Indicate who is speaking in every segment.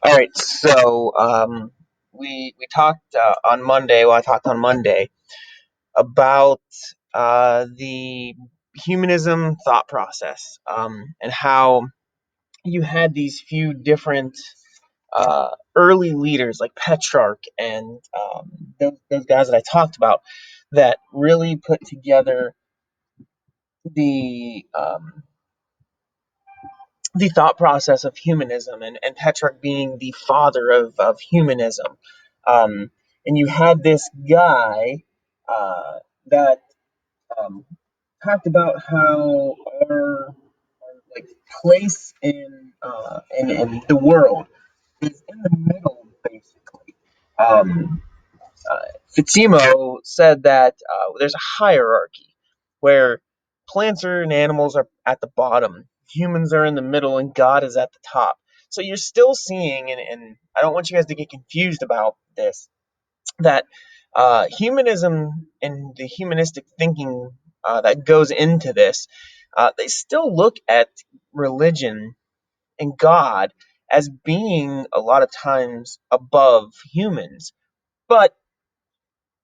Speaker 1: All right, so we talked on Monday. Well, I talked on Monday about the humanism thought process, and how you had these few different early leaders like Petrarch and those guys that I talked about that really put together the the thought process of humanism, and Petrarch being the father of humanism. Um, and you had this guy that um, talked about how our like place in the world is in the middle, basically. Um, uh, Fitsimo said that there's a hierarchy where plants and animals are at the bottom, humans are in the middle, and God is at the top. So you're still seeing, and I don't want you guys to get confused about this, that humanism and the humanistic thinking that goes into this, they still look at religion and God as being a lot of times above humans. But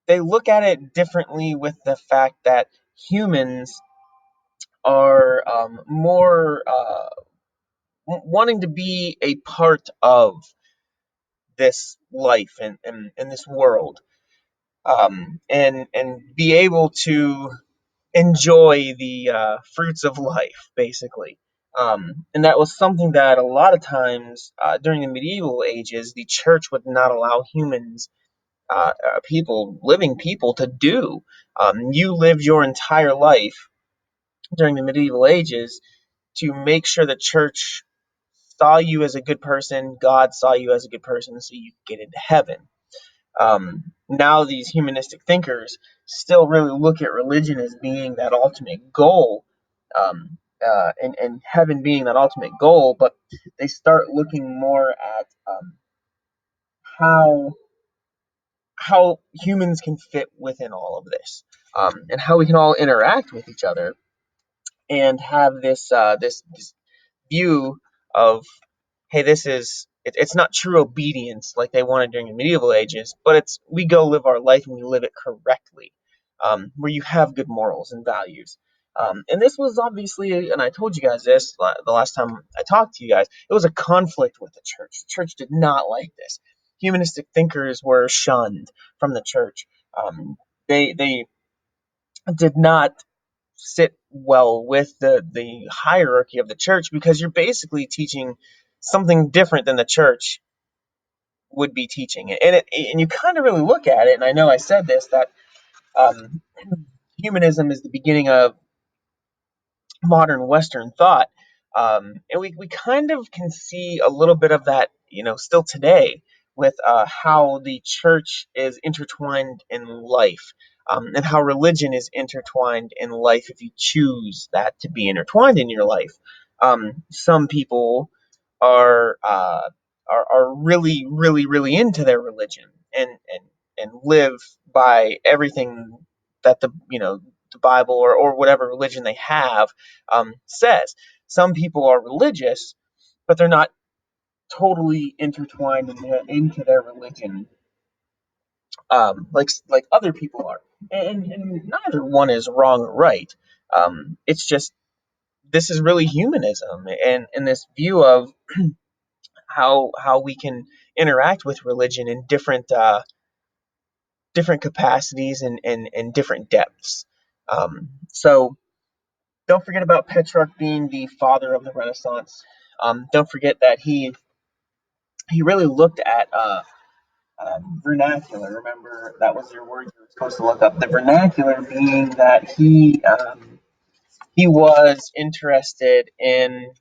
Speaker 1: they look at it differently with the fact that humans are more wanting to be a part of this life and this world, and be able to enjoy the fruits of life, basically. And that was something that a lot of times during the medieval ages, the church would not allow humans, living people, to do. You lived your entire life during the medieval ages to make sure the church saw you as a good person, God saw you as a good person, so you could get into heaven. Now, these humanistic thinkers still really look at religion as being that ultimate goal, and heaven being that ultimate goal, but they start looking more at how how humans can fit within all of this, and how we can all interact with each other and have this view of, hey, it's not true obedience like they wanted during the medieval ages, but it's we go live our life and we live it correctly, where you have good morals and values. And this was obviously, and I told you guys this the last time I talked to you guys, it was a conflict with the church. The church did not like this. Humanistic thinkers were shunned from the church. They did not sit well with the hierarchy of the church, because you're basically teaching something different than the church would be teaching. And you kind of really look at it, and I know I said this, that um, humanism is the beginning of modern Western thought. And we kind of can see a little bit of that, still today, with how the church is intertwined in life, and how religion is intertwined in life if you choose that to be intertwined in your life. Some people are, are really, really, really into their religion, and live by everything that the Bible, or whatever religion they have, says. Some people are religious, but they're not totally intertwined into their religion, like other people are. And neither one is wrong or right. It's just, this is really humanism, and this view of how we can interact with religion in different capacities and different depths. So don't forget about Petrarch being the father of the Renaissance. Don't forget that he really looked at vernacular. Remember, that was your word you were supposed to look up. The vernacular being that he was interested in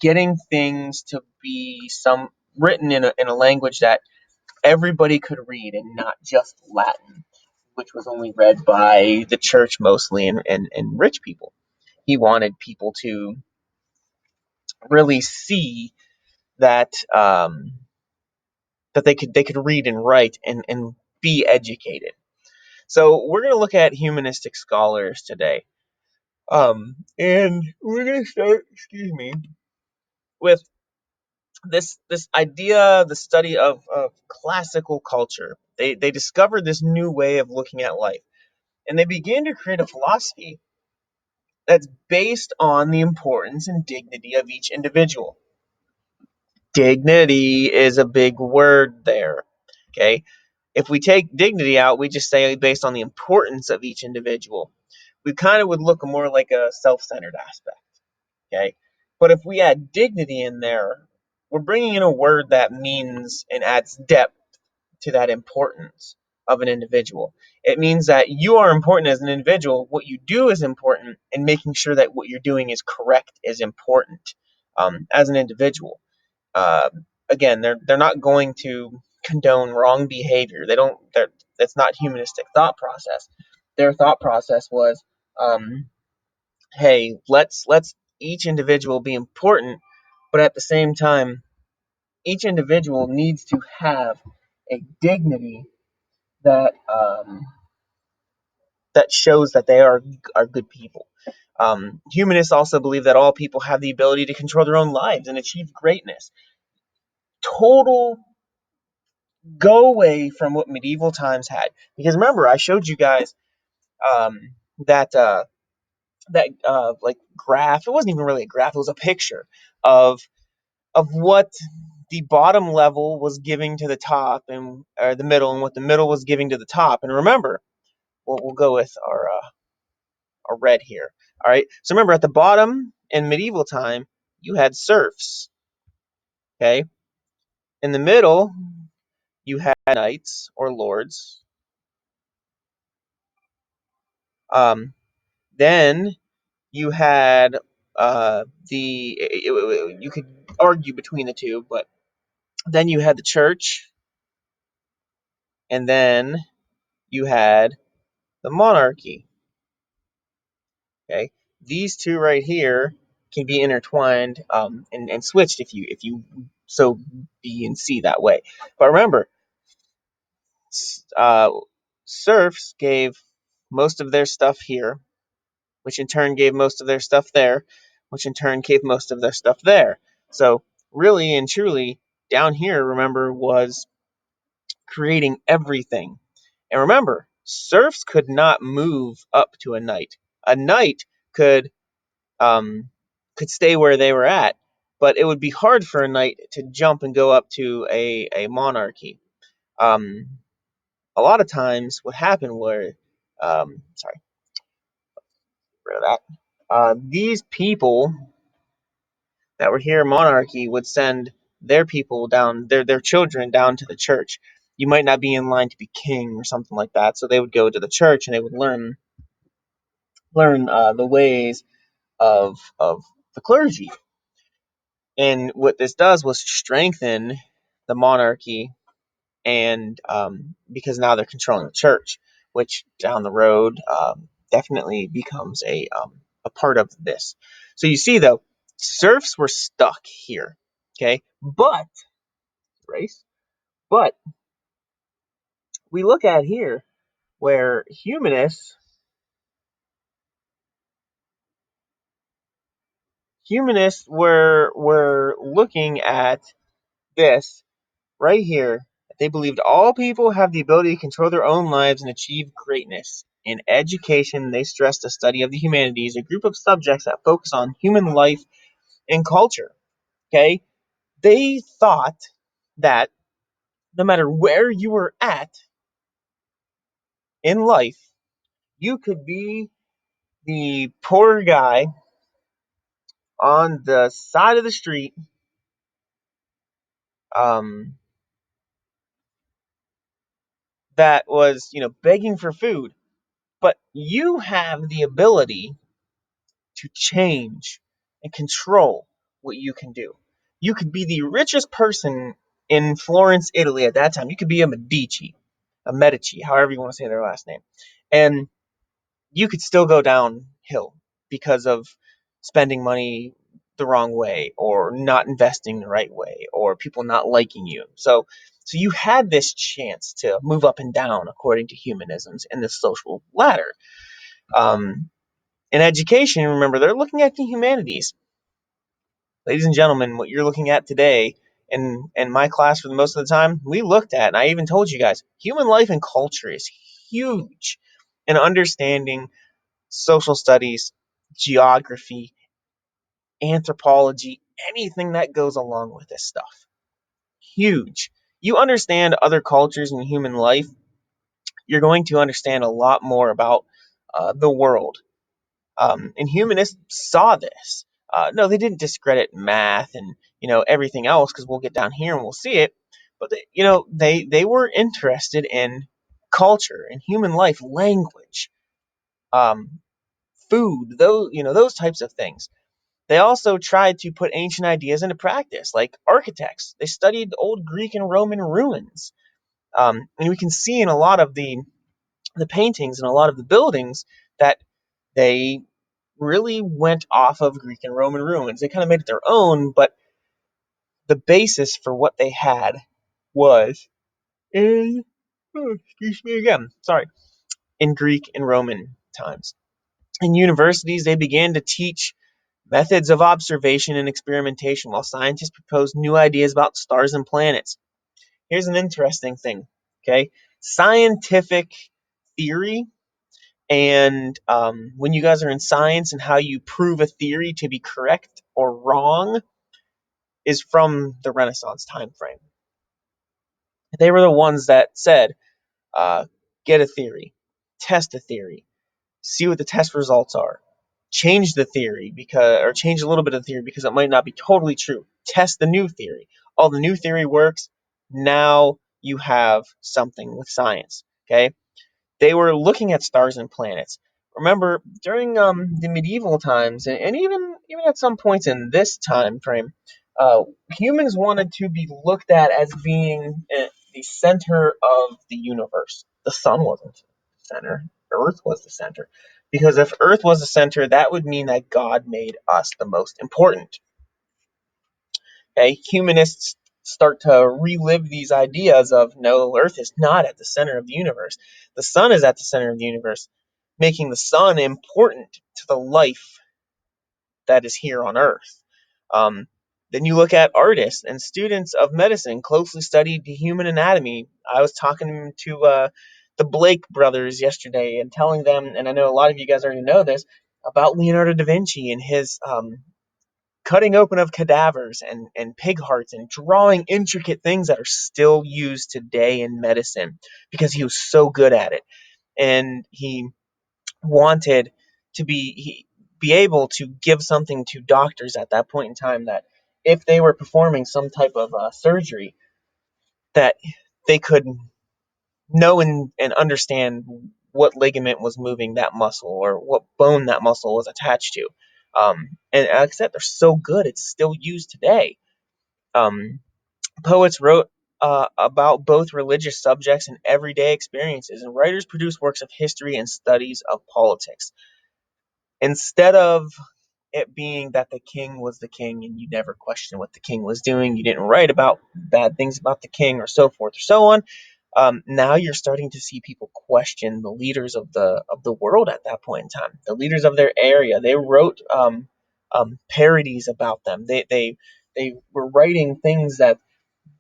Speaker 1: getting things to be some written in a language that everybody could read, and not just Latin, which was only read by the church mostly, and rich people. He wanted people to really see that, that they could read and write, and be educated. So we're going to look at humanistic scholars today, and we're going to start, excuse me, with this idea, the study of classical culture, they discovered this new way of looking at life, and they began to create a philosophy that's based on the importance and dignity of each individual. Dignity is a big word there. Okay. If we take dignity out, we just say based on the importance of each individual. We kind of would look more like a self-centered aspect. Okay. But if we add dignity in there, we're bringing in a word that means and adds depth to that importance of an individual. It means that you are important as an individual. What you do is important, and making sure that what you're doing is correct is important as an individual. Uh, Again, they're not going to condone wrong behavior. They don't. That's not humanistic thought process. Their thought process was, hey, let's each individual be important, but at the same time, each individual needs to have a dignity that that shows that they are good people. Humanists also believe that all people have the ability to control their own lives and achieve greatness. Total go away from what medieval times had, because remember I showed you guys um, that like graph. It wasn't even really a graph; it was a picture of what the bottom level was giving to the top, and or the middle, and what the middle was giving to the top. And remember, we'll go with our red here. All right. So remember, at the bottom in medieval time, you had serfs. Okay. In the middle, you had knights or lords. Um, then you had you could argue between the two, but then you had the church, and then you had the monarchy. Okay, these two right here can be intertwined and switched if you so be and see that way. But remember, uh, serfs gave most of their stuff here, which in turn gave most of their stuff there, which in turn gave most of their stuff there. So really and truly, down here, remember, was creating everything. And remember, serfs could not move up to a knight. A knight could um, could stay where they were at, but it would be hard for a knight to jump and go up to a monarchy. Um, a lot of times, what happened were, sorry, rid of that. These people that were here in monarchy would send their people down, their children down to the church. You might not be in line to be king or something like that, so they would go to the church and they would learn the ways of the clergy. And what this does was strengthen the monarchy, and because now they're controlling the church, which down the road definitely becomes a part of this. So you see, though, serfs were stuck here, okay, but race. But we look at here where humanists were looking at this right here. They believed all people have the ability to control their own lives and achieve greatness. In education, they stressed the study of the humanities, a group of subjects that focus on human life and culture. Okay? They thought that no matter where you were at in life, you could be the poor guy on the side of the street, um, that was, begging for food, but you have the ability to change and control what you can do. You could be the richest person in Florence, Italy at that time. You could be a Medici, however you want to say their last name. And you could still go downhill because of spending money the wrong way, or not investing the right way, or people not liking you. So you had this chance to move up and down according to humanisms in the social ladder. Um, in education, remember, they're looking at the humanities. Ladies and gentlemen, what you're looking at today in my class for the most of the time, we looked at, and I even told you guys, human life and culture is huge in understanding social studies, geography, anthropology, anything that goes along with this stuff. Huge. You understand other cultures and human life, you're going to understand a lot more about the world. And humanists saw this. No, they didn't discredit math and everything else, because we'll get down here and we'll see it. But they were interested in culture and human life, language, um, food, those types of things. They also tried to put ancient ideas into practice, like architects. They studied old Greek and Roman ruins, and we can see in a lot of the paintings and a lot of the buildings that they really went off of Greek and Roman ruins. They kind of made it their own, but the basis for what they had was in, excuse me again, sorry, in Greek and Roman times. In universities, they began to teach methods of observation and experimentation while scientists proposed new ideas about stars and planets. Here's an interesting thing, okay? Scientific theory, and when you guys are in science and how you prove a theory to be correct or wrong, is from the Renaissance time frame. They were the ones that said, uh, get a theory, test a theory, see what the test results are, change the theory or change a little bit of the theory because it might not be totally true. Test the new theory. All the new theory works. Now you have something with science. Okay, they were looking at stars and planets. Remember, during the medieval times, and even at some points in this time frame, uh, humans wanted to be looked at as being the center of the universe. The sun wasn't the center; Earth was the center. Because if Earth was the center, that would mean that God made us the most important. Okay, humanists start to relive these ideas of no, Earth is not at the center of the universe. The sun is at the center of the universe, making the sun important to the life that is here on Earth. Um, then you look at artists and students of medicine closely studied the human anatomy. I was talking to the Blake brothers yesterday and telling them, and I know a lot of you guys already know this, about Leonardo da Vinci and his cutting open of cadavers and pig hearts and drawing intricate things that are still used today in medicine because he was so good at it. And he wanted to be able to give something to doctors at that point in time, that if they were performing some type of surgery, that they could know and understand what ligament was moving that muscle or what bone that muscle was attached to. And like I said, they're so good, it's still used today. Um, Poets wrote about both religious subjects and everyday experiences, and writers produced works of history and studies of politics. Instead of it being that the king was the king and you never questioned what the king was doing, you didn't write about bad things about the king or so forth or so on. Now you're starting to see people question the leaders of the world at that point in time, the leaders of their area. They wrote parodies about them. They were writing things that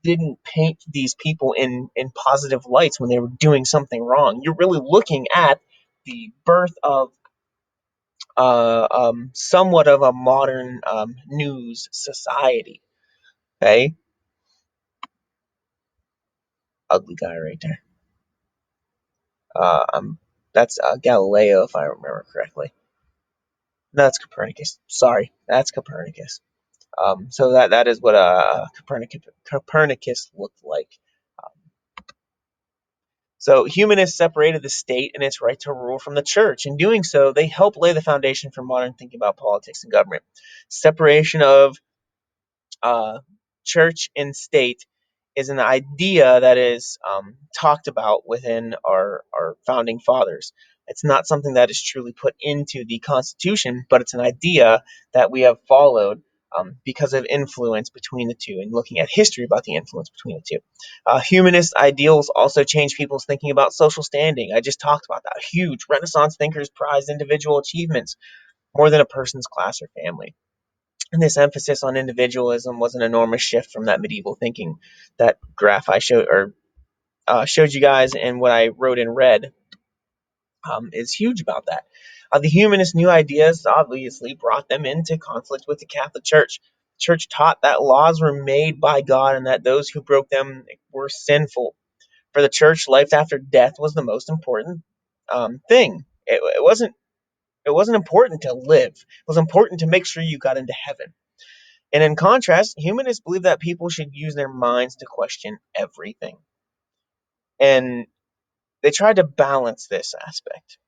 Speaker 1: didn't paint these people in positive lights when they were doing something wrong. You're really looking at the birth of somewhat of a modern news society. Okay, ugly guy right there. That's Galileo, if I remember correctly. No, that's Copernicus. Sorry, that's Copernicus. So that is what Copernicus looked like. So humanists separated the state and its right to rule from the church. In doing so, they helped lay the foundation for modern thinking about politics and government. Separation of uh, church and state is an idea that is talked about within our founding fathers. It's not something that is truly put into the Constitution, but it's an idea that we have followed because of influence between the two and looking at history about the influence between the two. Humanist ideals also change people's thinking about social standing. I just talked about that. Huge. Renaissance thinkers prized individual achievements more than a person's class or family. And this emphasis on individualism was an enormous shift from that medieval thinking. That graph I showed you guys, and what I wrote in red is huge about that. The humanist new ideas obviously brought them into conflict with the Catholic Church. The Church taught that laws were made by God and that those who broke them were sinful. For the Church, life after death was the most important thing. It wasn't important to live. It was important to make sure you got into heaven. And in contrast, humanists believe that people should use their minds to question everything. And they tried to balance this aspect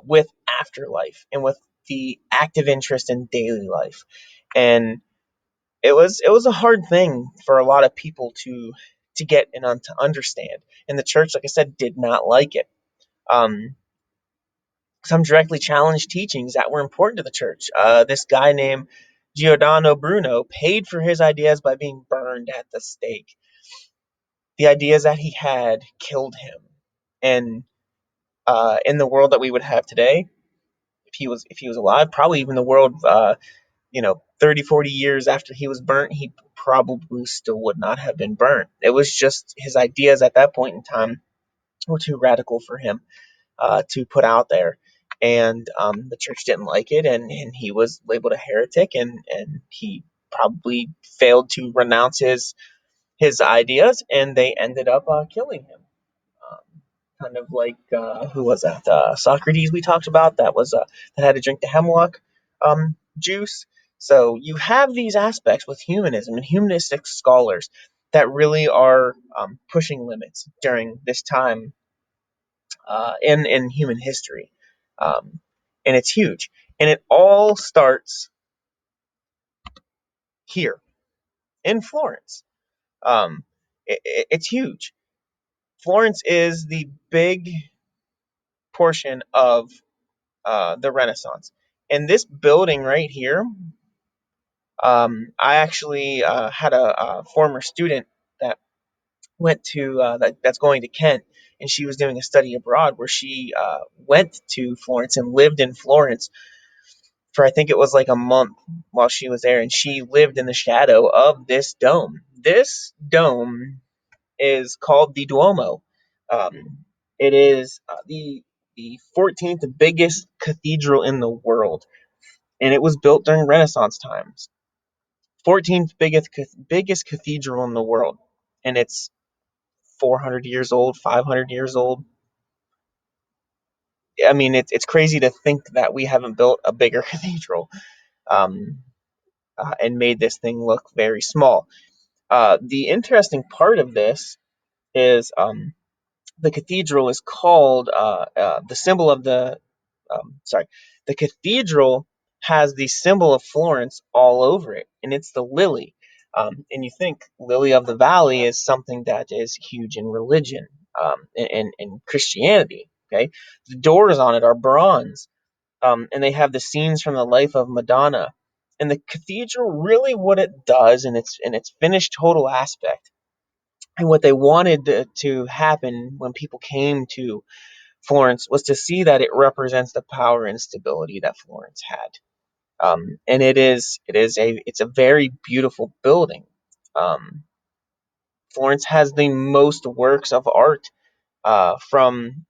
Speaker 1: with afterlife and with the active interest in daily life. And it was a hard thing for a lot of people to get and to understand. And the church, like I said, did not like it. Some directly challenged teachings that were important to the church. This guy named Giordano Bruno paid for his ideas by being burned at the stake. The ideas that he had killed him. And in the world that we would have today, if he was alive, probably even the world 30, 40 years after he was burnt, he probably still would not have been burnt. It was just his ideas at that point in time were too radical for him to put out there. And the church didn't like it, and he was labeled a heretic, and he probably failed to renounce his ideas, and they ended up killing him. Kind of like who was that? Socrates we talked about that had to drink the hemlock juice. So you have these aspects with humanism and humanistic scholars that really are pushing limits during this time in human history, um, and it's huge. And it all starts here in Florence. It's huge. Florence is the big portion of the Renaissance. And this building right here, I actually had a former student that went to that's going to Kent, and she was doing a study abroad where she went to Florence and lived in Florence for I think it was like a month while she was there, and she lived in the shadow of this dome. This dome is called the Duomo. It is the 14th biggest cathedral in the world, and it was built during Renaissance times. 14th biggest cathedral in the world, and it's 400 years old, 500 years old. I mean, it's crazy to think that we haven't built a bigger cathedral um, and made this thing look very small. The interesting part of this is the cathedral is called the symbol of the cathedral has the symbol of Florence all over it, and it's the lily. And you think lily of the valley is something that is huge in religion, in Christianity. Okay, the doors on it are bronze, and they have the scenes from the life of Madonna. And the cathedral, really, what it does in its finished total aspect, and what they wanted to happen when people came to Florence was to see that it represents the power and stability that Florence had. And it's a very beautiful building. Um, Florence has the most works of art from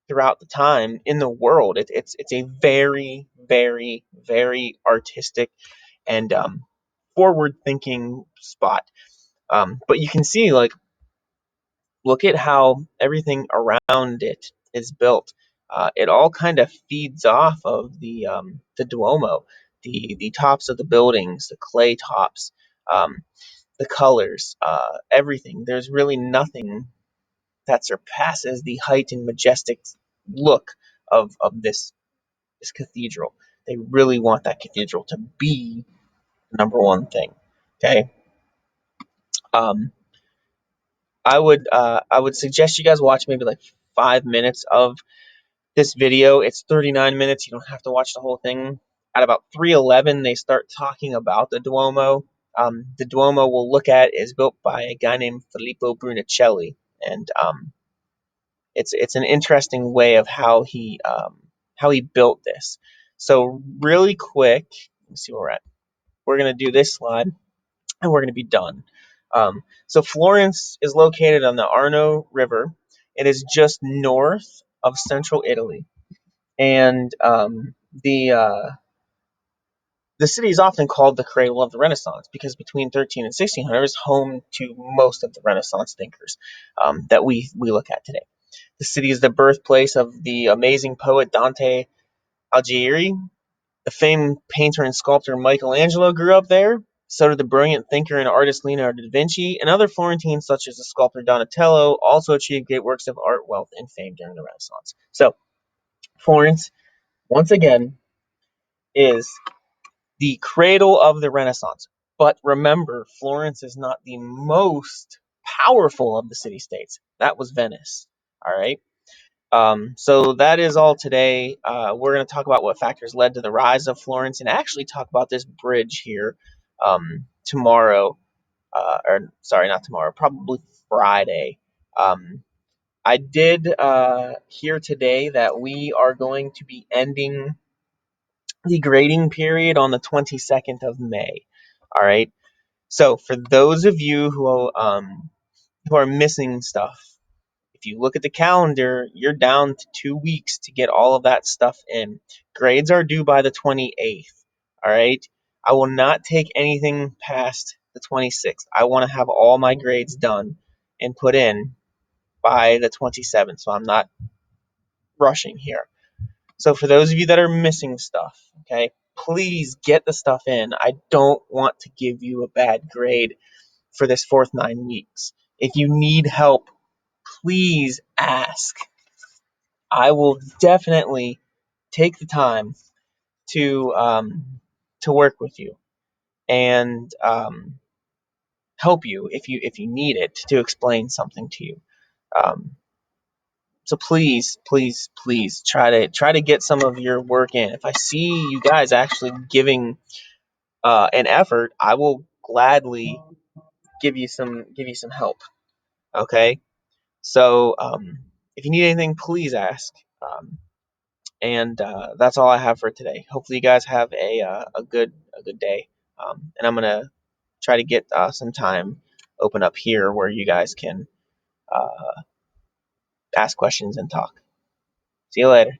Speaker 1: throughout the time in the world. It's a very, very, very artistic and forward thinking spot. But you can see, like, look at how everything around it is built. It all kind of feeds off of the Duomo, the tops of the buildings, the clay tops, the colors, everything. There's really nothing that surpasses the height and majestic look of this cathedral. They really want that cathedral to be the number one thing. Okay. Um, I would suggest you guys watch maybe like 5 minutes of this video. It's 39 minutes. You don't have to watch the whole thing. At about 3:11, they start talking about the Duomo. The Duomo we'll look at is built by a guy named Filippo Brunicelli, and it's an interesting way of how he built this. So really quick, let me see where we're at. we're going to do this slide, and we're going to be done. So Florence is located on the Arno River. It is just north of central Italy, and the city is often called the cradle of the Renaissance because between 13 and 1600 is home to most of the Renaissance thinkers that we look at today. The city is the birthplace of the amazing poet Dante Alighieri. The famed painter and sculptor Michelangelo grew up there. So did the brilliant thinker and artist Leonardo da Vinci, and other Florentines such as the sculptor Donatello also achieved great works of art, wealth, and fame during the Renaissance. So Florence, once again, is the cradle of the Renaissance. But remember, Florence is not the most powerful of the city-states. That was Venice. All right. So that is all today. We're going to talk about what factors led to the rise of Florence and actually talk about this bridge here tomorrow. Or sorry, not tomorrow, probably Friday. I did hear today that we are going to be ending the grading period on the 22nd of May. All right. So for those of you who are missing stuff, if you look at the calendar, you're down to 2 weeks to get all of that stuff in. Grades are due by the 28th. All right. I will not take anything past the 26th. I want to have all my grades done and put in by the 27th. So I'm not rushing here. So for those of you that are missing stuff, okay, please get the stuff in. I don't want to give you a bad grade for this fourth 9 weeks. If you need help, please ask. I will definitely take the time to work with you and help you if you need it to explain something to you. Um, so please, please, please try to get some of your work in. If I see you guys actually giving an effort, I will gladly give you some help. Okay, so if you need anything, please ask. And that's all I have for today. Hopefully, you guys have a good day. And I'm gonna try to get some time open up here where you guys can ask questions and talk. See you later.